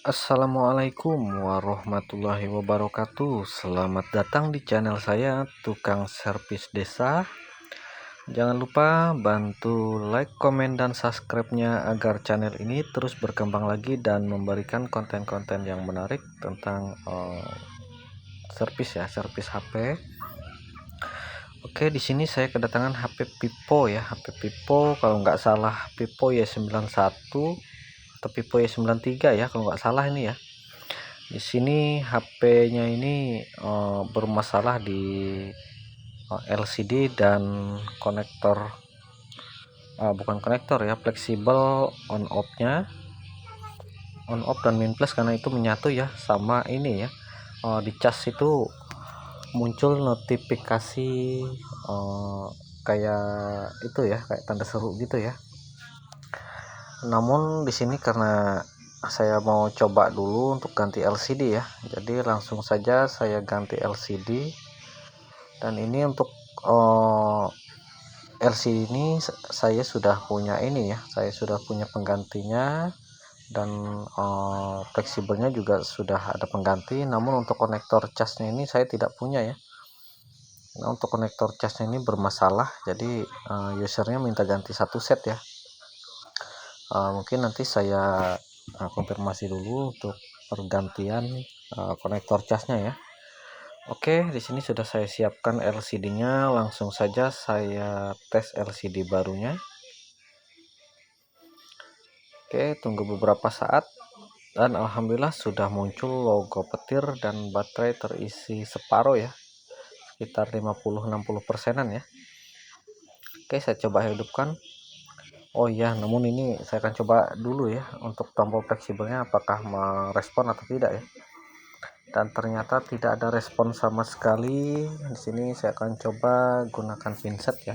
Assalamualaikum warahmatullahi wabarakatuh. Selamat datang di channel saya, Tukang Servis Desa. Jangan lupa bantu like, komen, dan subscribe-nya agar channel ini terus berkembang lagi dan memberikan konten-konten yang menarik tentang servis HP. Oke, di sini saya kedatangan HP Vivo ya, HP Vivo kalau nggak salah Vivo Y91 atau Vivo Y93 ya kalau nggak salah ini ya. Di sini HP-nya ini bermasalah di LCD dan konektor, bukan konektor ya, fleksibel on off dan min plus, karena itu menyatu ya sama ini ya. Di cas itu muncul notifikasi kayak itu ya, kayak tanda seru gitu ya. Namun di sini karena saya mau coba dulu untuk ganti LCD ya, jadi langsung saja saya ganti LCD. Dan ini untuk LCD ini saya sudah punya ini ya, saya sudah punya penggantinya, dan fleksibelnya juga sudah ada pengganti. Namun untuk konektor casnya ini saya tidak punya ya. Nah, untuk konektor casnya ini bermasalah, jadi usernya minta ganti satu set ya. Mungkin nanti saya konfirmasi dulu untuk pergantian konektor casnya ya. Oke, di sini sudah saya siapkan LCD-nya. Langsung saja saya tes LCD barunya. Oke, tunggu beberapa saat dan alhamdulillah sudah muncul logo petir dan baterai terisi separuh ya, sekitar 50-60%an ya. Oke, saya coba hidupkan. Oh iya, namun ini saya akan coba dulu ya untuk tombol fleksibelnya apakah merespon atau tidak ya. Dan ternyata tidak ada respon sama sekali. Di sini saya akan coba gunakan pinset ya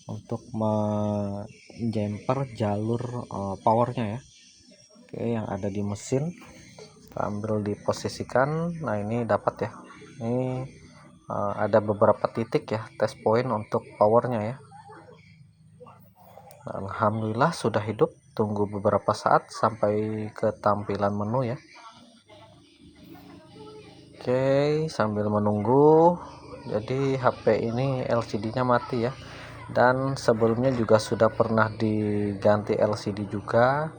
untuk menjemper jalur powernya ya. Oke, yang ada di mesin ambil diposisikan. Nah, ini dapat ya, ini ada beberapa titik ya, test point untuk powernya ya. Nah, alhamdulillah sudah hidup. Tunggu beberapa saat sampai ke tampilan menu ya. Oke, sambil menunggu, jadi HP ini LCD-nya mati ya. Dan sebelumnya juga sudah pernah diganti LCD juga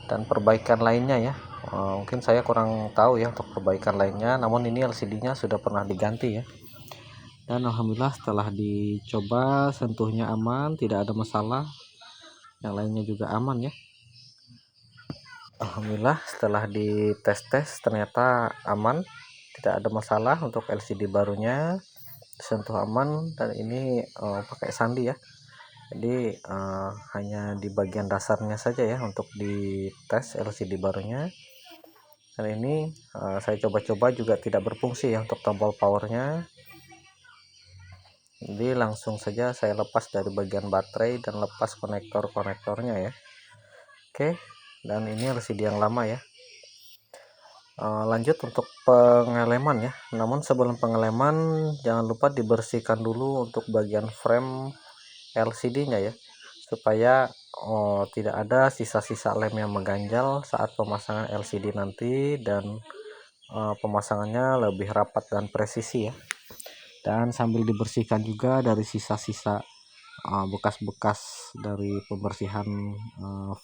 dan perbaikan lainnya ya. Mungkin saya kurang tahu ya untuk perbaikan lainnya, namun ini LCD-nya sudah pernah diganti ya. Dan alhamdulillah setelah dicoba sentuhnya aman, tidak ada masalah. Yang lainnya juga aman ya. Alhamdulillah setelah dites ternyata aman, tidak ada masalah untuk LCD barunya, sentuh aman. Dan ini pakai sandi ya, jadi hanya di bagian dasarnya saja ya untuk dites LCD barunya. Dan ini saya coba-coba juga tidak berfungsi ya untuk tombol powernya, jadi langsung saja saya lepas dari bagian baterai dan lepas konektornya ya. Oke, dan ini LCD yang lama ya. Lanjut untuk pengeleman ya. Namun sebelum pengeleman jangan lupa dibersihkan dulu untuk bagian frame LCD-nya ya, supaya tidak ada sisa-sisa lem yang mengganjal saat pemasangan LCD nanti, dan pemasangannya lebih rapat dan presisi ya. Dan sambil dibersihkan juga dari sisa-sisa bekas-bekas dari pembersihan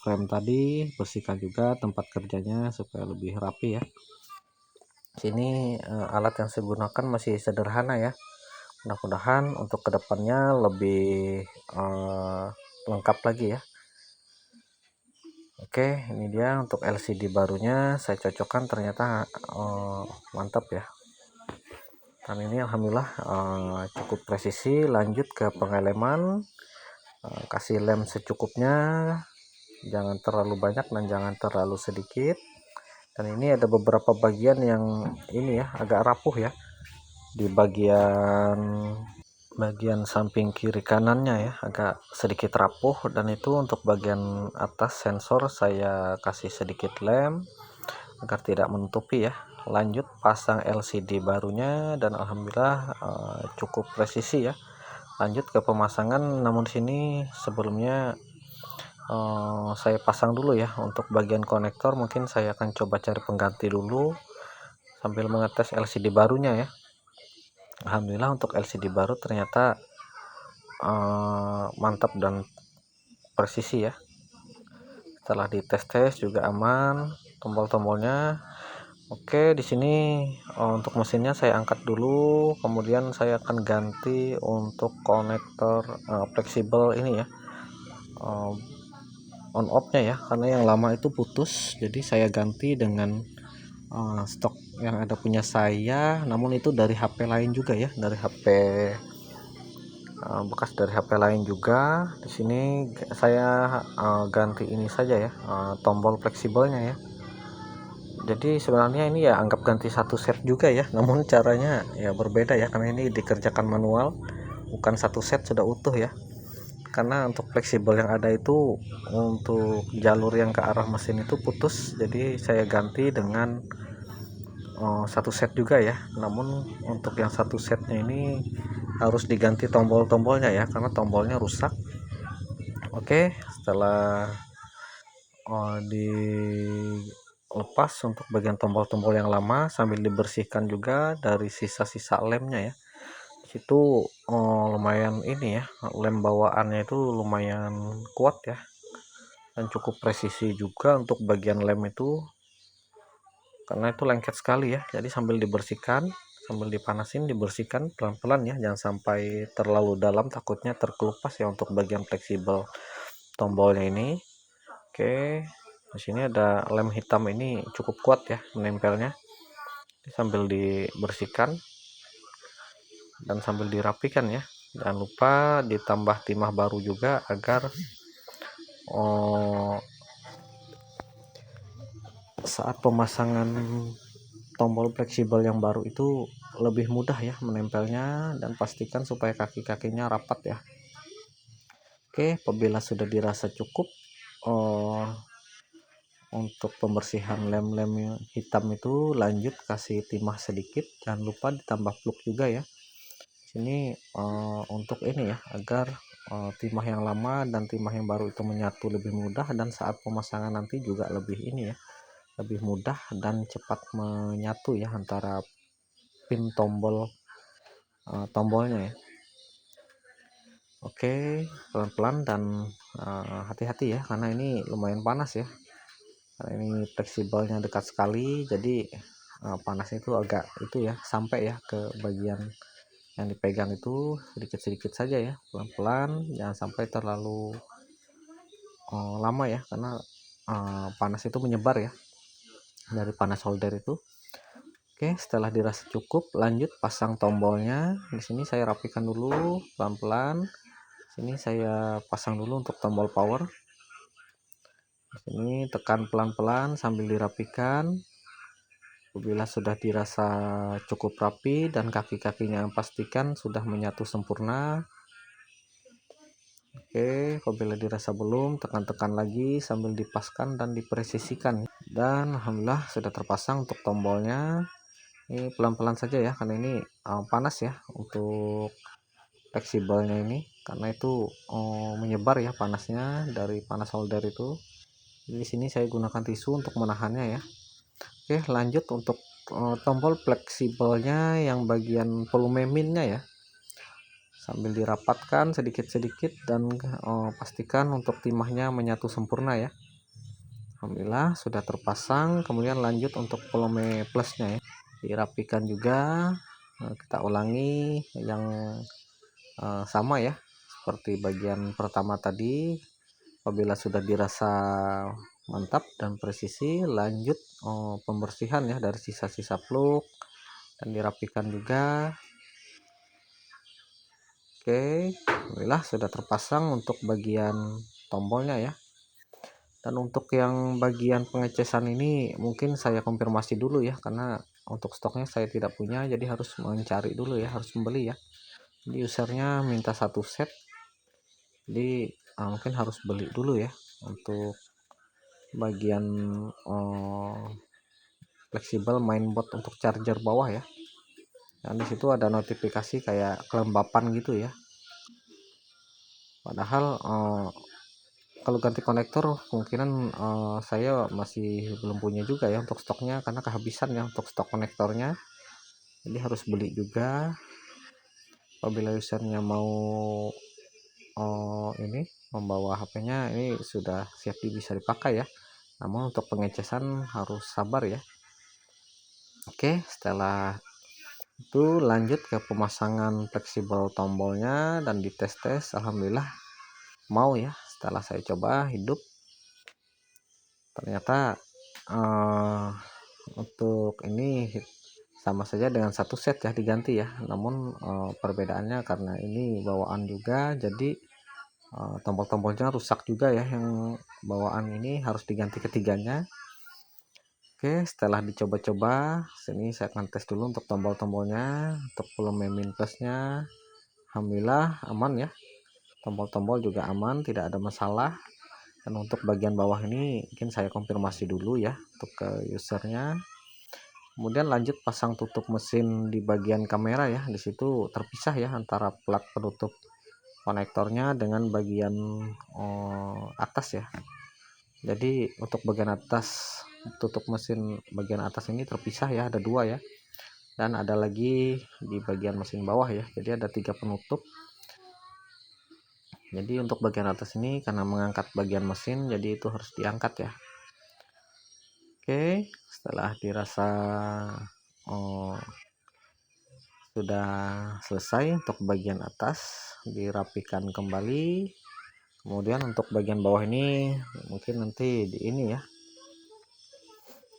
frame tadi, bersihkan juga tempat kerjanya supaya lebih rapi ya. Sini alat yang saya gunakan masih sederhana ya, mudah-mudahan untuk kedepannya lebih lengkap lagi ya. Oke, ini dia untuk LCD barunya saya cocokkan, ternyata mantap ya. Dan ini alhamdulillah cukup presisi. Lanjut ke pengeleman, kasih lem secukupnya, jangan terlalu banyak dan jangan terlalu sedikit. Dan ini ada beberapa bagian yang ini ya agak rapuh ya, di bagian samping kiri kanannya ya agak sedikit rapuh, dan itu untuk bagian atas sensor saya kasih sedikit lem agar tidak menutupi ya. Lanjut pasang LCD barunya dan alhamdulillah cukup presisi ya. Lanjut ke pemasangan, namun sini sebelumnya saya pasang dulu ya. Untuk bagian konektor mungkin saya akan coba cari pengganti dulu sambil mengetes LCD barunya ya. Alhamdulillah untuk LCD baru ternyata mantap dan presisi ya. Setelah dites-tes juga aman, tombol-tombolnya oke. Di sini untuk mesinnya saya angkat dulu, kemudian saya akan ganti untuk konektor fleksibel ini ya, on off-nya ya, karena yang lama itu putus, jadi saya ganti dengan stok yang ada punya saya, namun itu dari HP lain juga ya, dari HP bekas dari HP lain juga. Di sini saya ganti ini saja ya, tombol fleksibelnya ya. Jadi sebenarnya ini ya anggap ganti satu set juga ya, namun caranya ya berbeda ya, karena ini dikerjakan manual, bukan satu set sudah utuh ya. Karena untuk fleksibel yang ada itu untuk jalur yang ke arah mesin itu putus, jadi saya ganti dengan satu set juga ya. Namun untuk yang satu setnya ini harus diganti tombol-tombolnya ya, karena tombolnya rusak. Oke, setelah dilepas untuk bagian tombol-tombol yang lama sambil dibersihkan juga dari sisa-sisa lemnya ya. Itu lumayan ini ya, lem bawaannya itu lumayan kuat ya, dan cukup presisi juga untuk bagian lem itu, karena itu lengket sekali ya. Jadi sambil dibersihkan, sambil dipanasin, dibersihkan pelan-pelan ya, jangan sampai terlalu dalam, takutnya terkelupas ya untuk bagian fleksibel tombolnya ini. Oke, di sini ada lem hitam, ini cukup kuat ya menempelnya. Sambil dibersihkan dan sambil dirapikan ya, jangan lupa ditambah timah baru juga agar saat pemasangan tombol fleksibel yang baru itu lebih mudah ya menempelnya, dan pastikan supaya kaki-kakinya rapat ya. Oke, apabila sudah dirasa cukup untuk pembersihan lem-lem hitam itu, lanjut kasih timah sedikit, jangan lupa ditambah fluk juga ya. Ini untuk ini ya, agar timah yang lama dan timah yang baru itu menyatu lebih mudah, dan saat pemasangan nanti juga lebih ini ya, lebih mudah dan cepat menyatu ya antara pin tombolnya ya. Oke, pelan-pelan dan hati-hati ya, karena ini lumayan panas ya, karena ini fleksibelnya dekat sekali, jadi panasnya itu agak itu ya, sampai ya ke bagian yang dipegang itu sedikit-sedikit saja ya, pelan-pelan, jangan sampai terlalu lama ya, karena panas itu menyebar ya dari panas solder itu. Oke, setelah dirasa cukup, lanjut pasang tombolnya. Di sini saya rapikan dulu pelan-pelan. Sini saya pasang dulu untuk tombol power. Di sini tekan pelan-pelan sambil dirapikan. Apabila sudah dirasa cukup rapi dan kaki-kakinya pastikan sudah menyatu sempurna. Oke, apabila dirasa belum, tekan-tekan lagi sambil dipaskan dan dipresisikan. Dan alhamdulillah sudah terpasang untuk tombolnya. Ini pelan-pelan saja ya, karena ini panas ya untuk fleksibelnya ini, karena itu menyebar ya panasnya dari panas solder itu. Di sini saya gunakan tisu untuk menahannya ya. Oke, lanjut untuk tombol fleksibelnya yang bagian volume minnya ya, sambil dirapatkan sedikit-sedikit dan pastikan untuk timahnya menyatu sempurna ya. Alhamdulillah sudah terpasang. Kemudian lanjut untuk volume plusnya ya, dirapikan juga. Kita ulangi yang sama ya, seperti bagian pertama tadi. Apabila sudah dirasa mantap dan presisi, lanjut pembersihan ya dari sisa-sisa fluk dan dirapikan juga. Oke, alhamdulillah sudah terpasang untuk bagian tombolnya ya. Dan untuk yang bagian pengecasan ini mungkin saya konfirmasi dulu ya, karena untuk stoknya saya tidak punya, jadi harus mencari dulu ya, harus membeli ya. Jadi usernya minta satu set, jadi mungkin harus beli dulu ya untuk bagian fleksibel mainboard untuk charger bawah ya. Dan disitu ada notifikasi kayak kelembapan gitu ya, padahal kalau ganti konektor kemungkinan saya masih belum punya juga ya untuk stoknya, karena kehabisan ya untuk stok konektornya, jadi harus beli juga. Apabila usernya mau ini membawa HP-nya, ini sudah siap bisa dipakai ya, namun untuk pengecasan harus sabar ya. Oke, setelah itu lanjut ke pemasangan fleksibel tombolnya dan dites-tes, alhamdulillah mau ya. Setelah saya coba hidup, ternyata untuk ini sama saja dengan satu set ya diganti ya, namun perbedaannya karena ini bawaan juga, jadi tombol-tombolnya rusak juga ya, yang bawaan ini harus diganti ketiganya. Oke, setelah dicoba-coba, sini saya akan tes dulu untuk tombol-tombolnya, untuk volume minusnya, alhamdulillah aman ya. Tombol-tombol juga aman, tidak ada masalah. Dan untuk bagian bawah ini mungkin saya konfirmasi dulu ya untuk ke usernya. Kemudian lanjut pasang tutup mesin di bagian kamera ya. Di situ terpisah ya antara plug penutup konektornya dengan bagian atas ya. Jadi untuk bagian atas tutup mesin bagian atas ini terpisah ya, ada dua ya, dan ada lagi di bagian mesin bawah ya, jadi ada 3 penutup. Jadi untuk bagian atas ini karena mengangkat bagian mesin, jadi itu harus diangkat ya. Oke, setelah dirasa sudah selesai untuk bagian atas, dirapikan kembali. Kemudian untuk bagian bawah ini mungkin nanti di ini ya,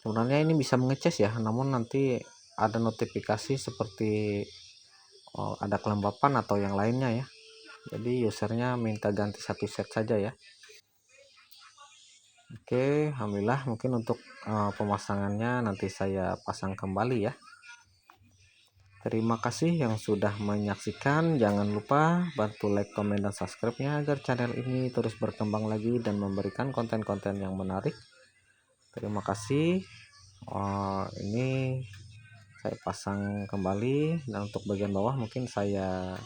sebenarnya ini bisa mengecas ya, namun nanti ada notifikasi seperti ada kelembapan atau yang lainnya ya, jadi usernya minta ganti satu set saja ya. Oke, alhamdulillah mungkin untuk pemasangannya nanti saya pasang kembali ya. Terima kasih yang sudah menyaksikan. Jangan lupa bantu like, komen, dan subscribe-nya agar channel ini terus berkembang lagi dan memberikan konten-konten yang menarik. Terima kasih. Ini saya pasang kembali, dan untuk bagian bawah mungkin saya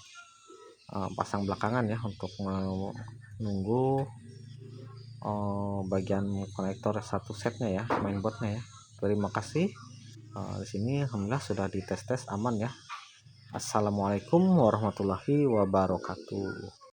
pasang belakangan ya untuk menunggu bagian konektor satu setnya ya, mainboardnya ya. Terima kasih. Di sini alhamdulillah sudah dites-tes aman ya. Assalamualaikum warahmatullahi wabarakatuh.